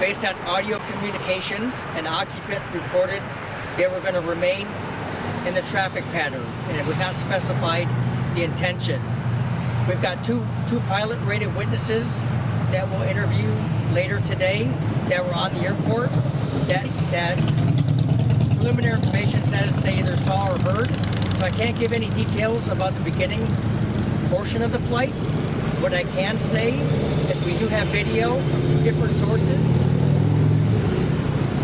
based on audio communications, an occupant reported they were going to remain in the traffic pattern, and it was not specified the intention. We've got two pilot-rated witnesses that we'll interview later today that were on the airport. That preliminary information says they either saw or heard, so I can't give any details about the beginning portion of the flight. What I can say is we do have video from two different sources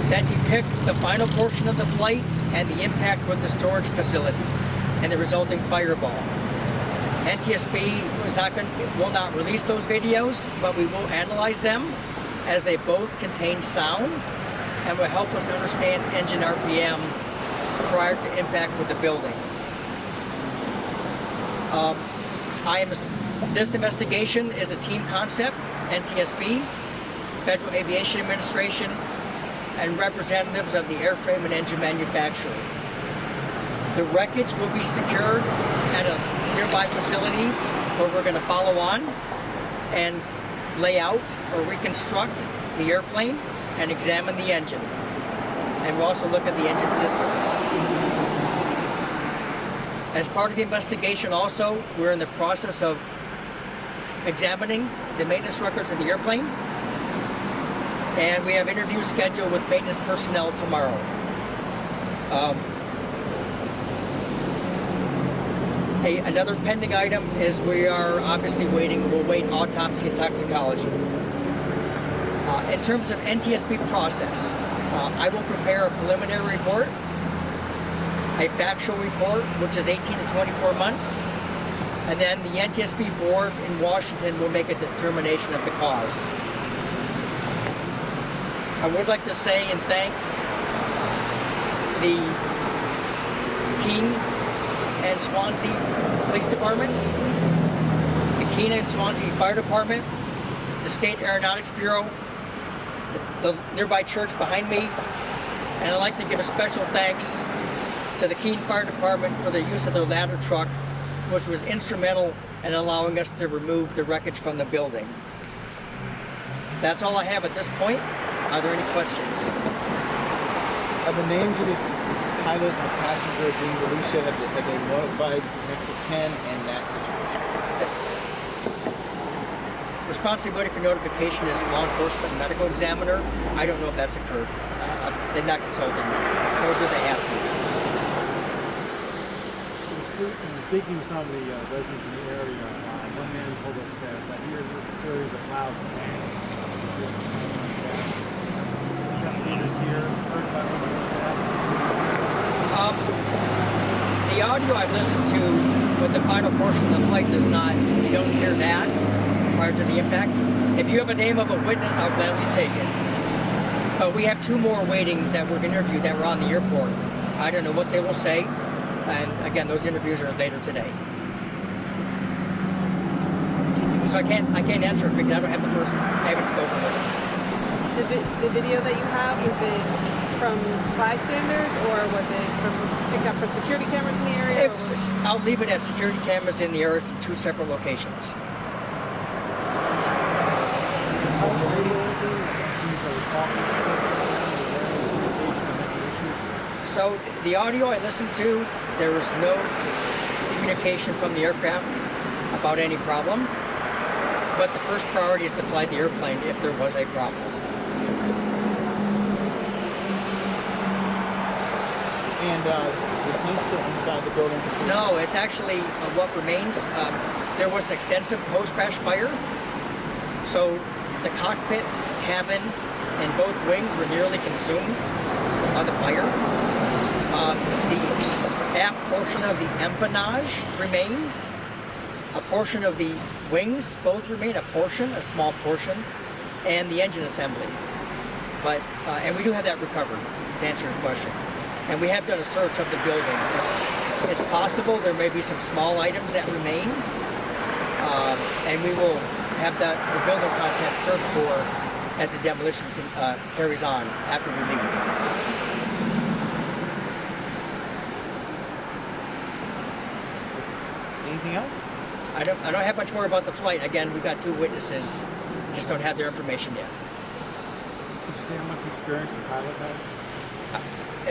that depict the final portion of the flight and the impact with the storage facility and the resulting fireball. NTSB will not release those videos, but we will analyze them as they both contain sound and will help us understand engine RPM prior to impact with the building. This investigation is a team concept, NTSB, Federal Aviation Administration, and representatives of the airframe and engine manufacturer. The wreckage will be secured at a nearby facility where we're going to follow on and lay out or reconstruct the airplane and examine the engine. And we'll also look at the engine systems. As part of the investigation also, we're in the process of examining the maintenance records of the airplane, and we have interviews scheduled with maintenance personnel tomorrow. Another pending item is we are obviously we'll wait autopsy and toxicology. In terms of NTSB process, I will prepare a preliminary report, a factual report, which is 18 to 24 months, and then the NTSB board in Washington will make a determination of the cause. I would like to say and thank the Keene and Swansea Police Departments, the Keene and Swansea Fire Department, the State Aeronautics Bureau, the nearby church behind me, and I'd like to give a special thanks to the Keene Fire Department for the use of their ladder truck, which was instrumental in allowing us to remove the wreckage from the building. That's all I have at this point. Are there any questions? Are the names of the pilot and the passenger being released yet? Have they notified next of kin in that situation? Responsibility for notification is law enforcement and medical examiner. I don't know if that's occurred. They've not consulted me, nor do they have to. Speaking to some of the residents in the area, one man told us that he heard a series of loud bangs. Investigators here heard about the audio I've listened to with the final portion of the flight does not, you don't hear that prior to the impact. If you have a name of a witness, I'll gladly take it. But we have two more waiting that we're going to interview that were on the airport. I don't know what they will say. And again, those interviews are later today. So I can't answer it because I don't have the person. I haven't spoken with them. The video that you have, is it from bystanders or was it picked up from security cameras in the area? I'll leave it at security cameras in the area from two separate locations. So the audio I listened to, there was no communication from the aircraft about any problem, but the first priority is to fly the airplane if there was a problem. And the plane's still inside the building? No, it's actually what remains. There was an extensive post-crash fire, so the cockpit, cabin, and both wings were nearly consumed by the fire. The aft portion of the empennage remains. A portion of the wings both remain, a small portion, and the engine assembly. But and we do have that recovered, to answer your question. And we have done a search of the building. It's possible there may be some small items that remain, and we will have the building content searched for as the demolition carries on after we leave. Anything else? I don't have much more about the flight. Again, we've got two witnesses. Just don't have their information yet. experience the pilot had?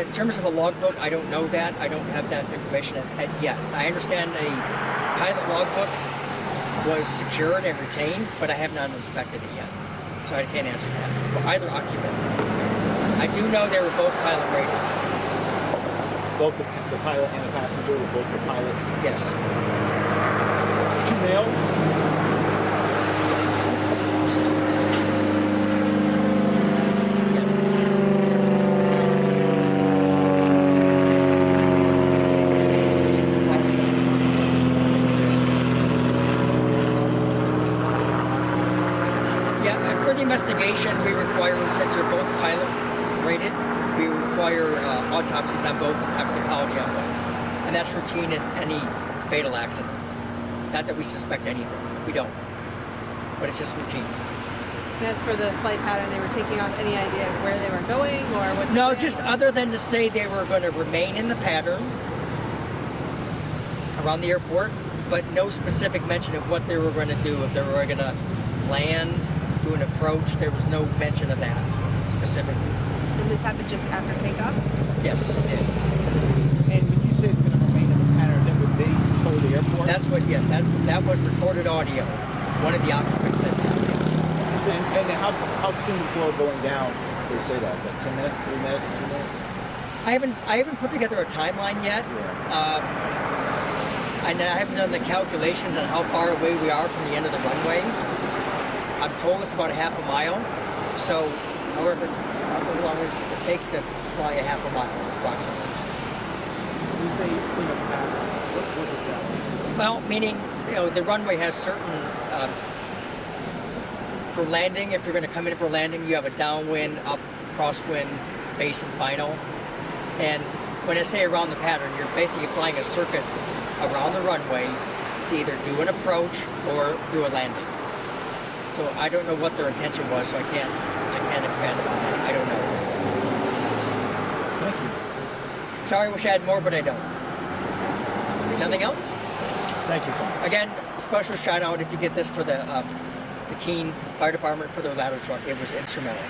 In terms of a logbook, I don't know that. I don't have that information yet. I understand a pilot logbook was secured and retained, but I have not inspected it yet. So I can't answer that for either occupant. I do know they were both pilot rated. Both the pilot and the passenger were both the pilots. Yes. 2 males. Yes. Yeah, and for the investigation, we require, since they're both pilot rated, we require autopsies on both and toxicology on both. And that's routine in any fatal accident. Not that we suspect anything. We don't. But it's just routine. And as for the flight pattern, they were taking off, any idea of where they were going or what? No, just other than to say they were going to remain in the pattern around the airport, but no specific mention of what they were going to do, if they were going to land, do an approach. There was no mention of that specifically. And this happened just after takeoff? Yes, it did. And when you said going to remain in the pattern, that was they told the airport? That's what, yes, that was recorded audio. One of the occupants said that, yes. And then how soon before going down did they say that? Was that 10 minutes, 3 minutes, 2 minutes? I haven't put together a timeline yet. Yeah. And I haven't done the calculations on how far away we are from the end of the runway. I'm told it's about a half a mile. So, however long it takes to fly a half a mile, approximately. When you say in a pattern, what does that mean? Well, meaning, the runway has certain, for landing, if you're going to come in for landing, you have a downwind, up, crosswind, base, and final. And when I say around the pattern, you're basically flying a circuit around the runway to either do an approach or do a landing. So I don't know what their intention was, so I can't expand upon that. I don't know. Thank you. Sorry, I wish I had more, but I don't. Nothing else? Thank you, sir. Again, special shout out if you get this for the Keene Fire Department for their ladder truck. It was instrumental.